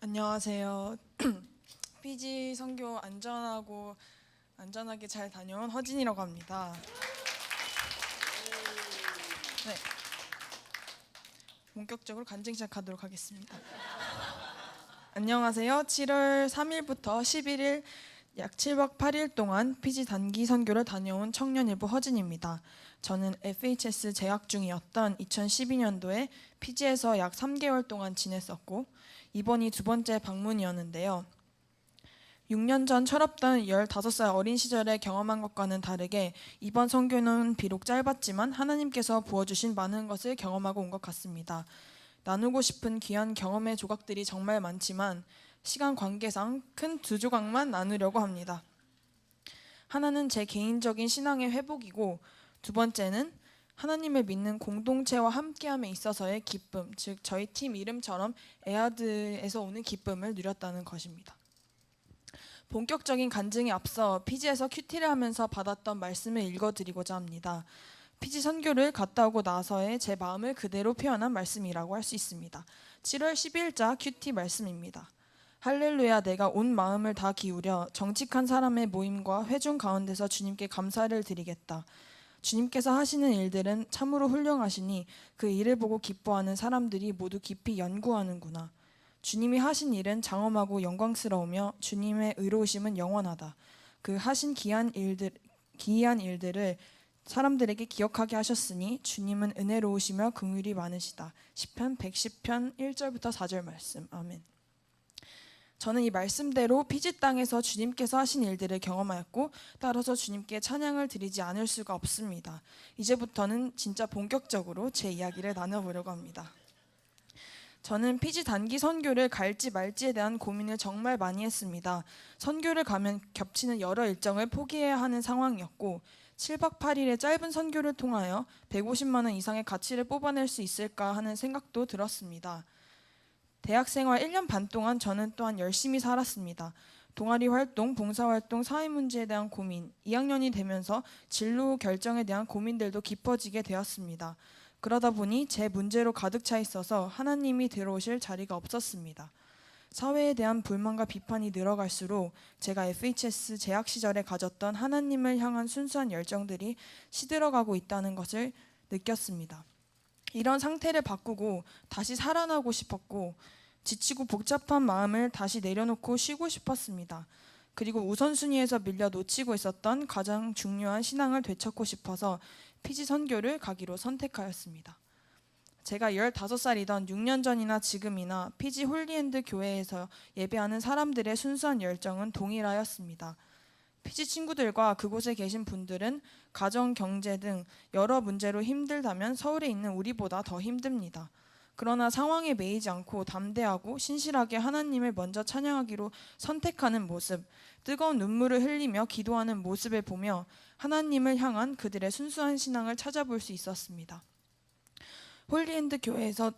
안녕하세요. PG 선교 안전하게 잘 다녀온 허진이라고 합니다. 네, 본격적으로 간증 시작하도록 하겠습니다. 안녕하세요. 7월 3일부터 11일 약 7박 8일 동안 PG 단기 선교를 다녀온 청년일부 허진입니다. 저는 FHS 재학 중이었던 2012년도에 PG에서 약 3개월 동안 지냈었고 이번이 두 번째 방문이었는데요. 6년 전 철없던 15살 어린 시절에 경험한 것과는 다르게 이번 선교는 비록 짧았지만 하나님께서 부어주신 많은 것을 경험하고 온 것 같습니다. 나누고 싶은 귀한 경험의 조각들이 정말 많지만 시간 관계상 큰 두 조각만 나누려고 합니다. 하나는 제 개인적인 신앙의 회복이고 두 번째는 하나님을 믿는 공동체와 함께함에 있어서의 기쁨, 즉 저희 팀 이름처럼 에아드에서 오는 기쁨을 누렸다는 것입니다. 본격적인 간증에 앞서 PG에서 큐티를 하면서 받았던 말씀을 읽어드리고자 합니다. PG 선교를 갔다 오고 나서의 제 마음을 그대로 표현한 말씀이라고 할 수 있습니다. 7월 10일자 큐티 말씀입니다. 할렐루야, 내가 온 마음을 다 기울여 정직한 사람의 모임과 회중 가운데서 주님께 감사를 드리겠다. 주님께서 하시는 일들은 참으로 훌륭하시니 그 일을 보고 기뻐하는 사람들이 모두 깊이 연구하는구나. 주님이 하신 일은 장엄하고 영광스러우며 주님의 의로우심은 영원하다. 그 하신 기이한 일들을 사람들에게 기억하게 하셨으니 주님은 은혜로우시며 긍휼이 많으시다. 시편 110편 1절부터 4절 말씀. 아멘. 저는 이 말씀대로 피지 땅에서 주님께서 하신 일들을 경험하였고 따라서 주님께 찬양을 드리지 않을 수가 없습니다. 이제부터는 진짜 본격적으로 제 이야기를 나눠보려고 합니다. 저는 피지 단기 선교를 갈지 말지에 대한 고민을 정말 많이 했습니다. 선교를 가면 겹치는 여러 일정을 포기해야 하는 상황이었고 7박 8일의 짧은 선교를 통하여 150만 원 이상의 가치를 뽑아낼 수 있을까 하는 생각도 들었습니다. 대학생활 1년 반 동안 저는 또한 열심히 살았습니다. 동아리 활동, 봉사활동, 사회문제에 대한 고민, 2학년이 되면서 진로 결정에 대한 고민들도 깊어지게 되었습니다. 그러다 보니 제 문제로 가득 차 있어서 하나님이 들어오실 자리가 없었습니다. 사회에 대한 불만과 비판이 늘어갈수록 제가 FHS 재학 시절에 가졌던 하나님을 향한 순수한 열정들이 시들어가고 있다는 것을 느꼈습니다. 이런 상태를 바꾸고 다시 살아나고 싶었고 지치고 복잡한 마음을 다시 내려놓고 쉬고 싶었습니다. 그리고 우선순위에서 밀려 놓치고 있었던 가장 중요한 신앙을 되찾고 싶어서 피지 선교를 가기로 선택하였습니다. 제가 15살이던 6년 전이나 지금이나 피지 홀리핸드 교회에서 예배하는 사람들의 순수한 열정은 동일하였습니다. 피지 친구들과 그곳에 계신 분들은 가정, 경제 등 여러 문제로 힘들다면 서울에 있는 우리보다 더 힘듭니다. 그러나 상황에 매이지 않고 담대하고 신실하게 하나님을 먼저 찬양하기로 선택하는 모습, 뜨거운 눈물을 흘리며 기도하는 모습을 보며 하나님을 향한 그들의 순수한 신앙을 찾아볼 수 있었습니다. 홀리핸드 교회에서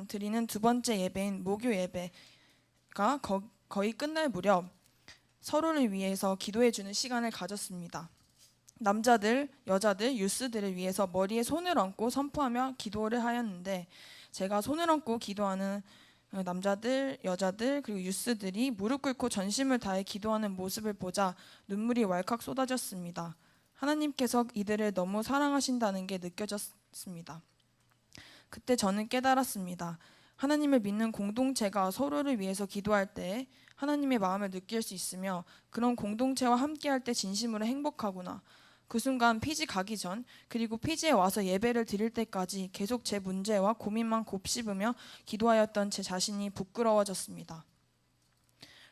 드리는 두 번째 예배인 목요 예배가 거의 끝날 무렵 서로를 위해서 기도해주는 시간을 가졌습니다. 남자들, 여자들, 유스들을 위해서 머리에 손을 얹고 선포하며 기도를 하였는데 제가 손을 얹고 기도하는 남자들, 여자들 그리고 유스들이 무릎 꿇고 전심을 다해 기도하는 모습을 보자 눈물이 왈칵 쏟아졌습니다. 하나님께서 이들을 너무 사랑하신다는 게 느껴졌습니다. 그때 저는 깨달았습니다. 하나님을 믿는 공동체가 서로를 위해서 기도할 때 하나님의 마음을 느낄 수 있으며 그런 공동체와 함께할 때 진심으로 행복하구나. 그 순간 피지 가기 전 그리고 피지에 와서 예배를 드릴 때까지 계속 제 문제와 고민만 곱씹으며 기도하였던 제 자신이 부끄러워졌습니다.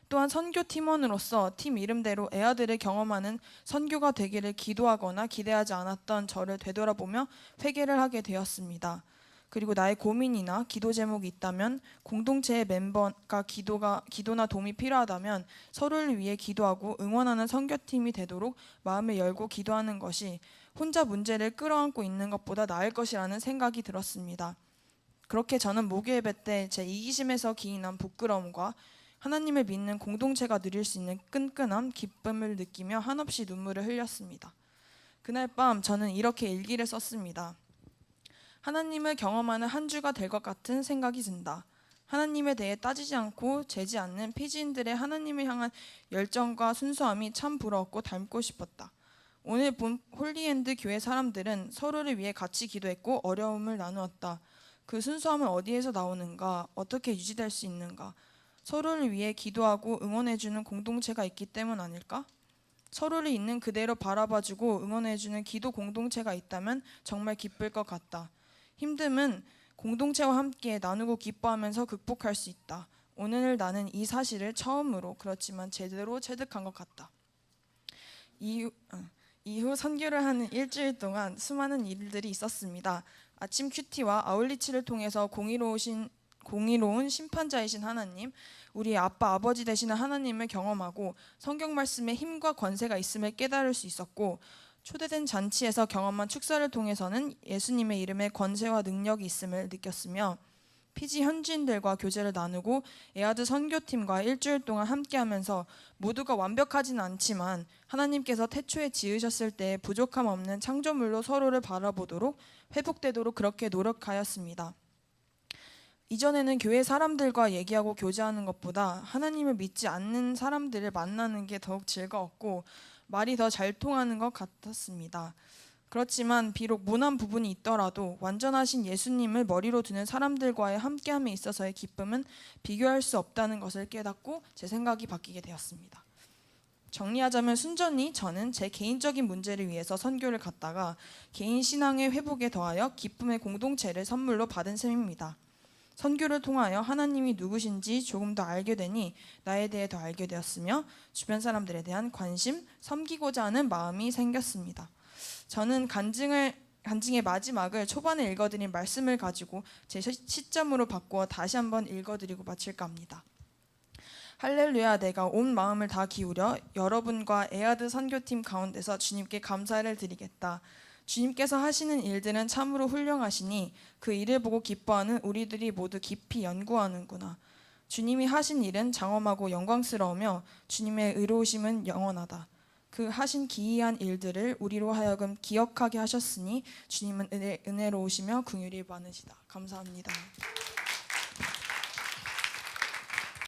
또한 선교 팀원으로서 팀 이름대로 에아들을 경험하는 선교가 되기를 기도하거나 기대하지 않았던 저를 되돌아보며 회개를 하게 되었습니다. 그리고 나의 고민이나 기도 제목이 있다면 공동체의 멤버가 기도나 도움이 필요하다면 서로를 위해 기도하고 응원하는 선교팀이 되도록 마음을 열고 기도하는 것이 혼자 문제를 끌어안고 있는 것보다 나을 것이라는 생각이 들었습니다. 그렇게 저는 목요예배 때 제 이기심에서 기인한 부끄러움과 하나님을 믿는 공동체가 누릴 수 있는 끈끈함, 기쁨을 느끼며 한없이 눈물을 흘렸습니다. 그날 밤 저는 이렇게 일기를 썼습니다. 하나님을 경험하는 한 주가 될 것 같은 생각이 든다. 하나님에 대해 따지지 않고 재지 않는 피지인들의 하나님을 향한 열정과 순수함이 참 부러웠고 닮고 싶었다. 오늘 본 홀리핸드 교회 사람들은 서로를 위해 같이 기도했고 어려움을 나누었다. 그 순수함은 어디에서 나오는가? 어떻게 유지될 수 있는가? 서로를 위해 기도하고 응원해주는 공동체가 있기 때문 아닐까? 서로를 있는 그대로 바라봐주고 응원해주는 기도 공동체가 있다면 정말 기쁠 것 같다. 힘듦은 공동체와 함께 나누고 기뻐하면서 극복할 수 있다. 오늘 나는 이 사실을 처음으로 그렇지만 제대로 체득한 것 같다. 이후 선교를 하는 일주일 동안 수많은 일들이 있었습니다. 아침 큐티와 아울리치를 통해서 공의로운 심판자이신 하나님, 우리 아빠 아버지 되시는 하나님을 경험하고 성경 말씀에 힘과 권세가 있음을 깨달을 수 있었고, 초대된 잔치에서 경험한 축사를 통해서는 예수님의 이름에 권세와 능력이 있음을 느꼈으며, 피지 현지인들과 교제를 나누고 에아드 선교팀과 일주일 동안 함께하면서 모두가 완벽하진 않지만 하나님께서 태초에 지으셨을 때 부족함 없는 창조물로 서로를 바라보도록 회복되도록 그렇게 노력하였습니다. 이전에는 교회 사람들과 얘기하고 교제하는 것보다 하나님을 믿지 않는 사람들을 만나는 게 더욱 즐거웠고 말이 더 잘 통하는 것 같았습니다. 그렇지만 비록 모난 부분이 있더라도 완전하신 예수님을 머리로 두는 사람들과의 함께함에 있어서의 기쁨은 비교할 수 없다는 것을 깨닫고 제 생각이 바뀌게 되었습니다. 정리하자면 순전히 저는 제 개인적인 문제를 위해서 선교를 갔다가 개인 신앙의 회복에 더하여 기쁨의 공동체를 선물로 받은 셈입니다. 선교를 통하여 하나님이 누구신지 조금 더 알게 되니 나에 대해 더 알게 되었으며 주변 사람들에 대한 관심, 섬기고자 하는 마음이 생겼습니다. 저는 간증의 마지막을 초반에 읽어드린 말씀을 가지고 제 시점으로 바꾸어 다시 한번 읽어드리고 마칠까 합니다. 할렐루야, 내가 온 마음을 다 기울여 여러분과 에아드 선교팀 가운데서 주님께 감사를 드리겠다. 주님께서 하시는 일들은 참으로 훌륭하시니 그 일을 보고 기뻐하는 우리들이 모두 깊이 연구하는구나. 주님이 하신 일은 장엄하고 영광스러우며 주님의 의로우심은 영원하다. 그 하신 기이한 일들을 우리로 하여금 기억하게 하셨으니 주님은 은혜로우시며 긍휼이 많으시다. 감사합니다.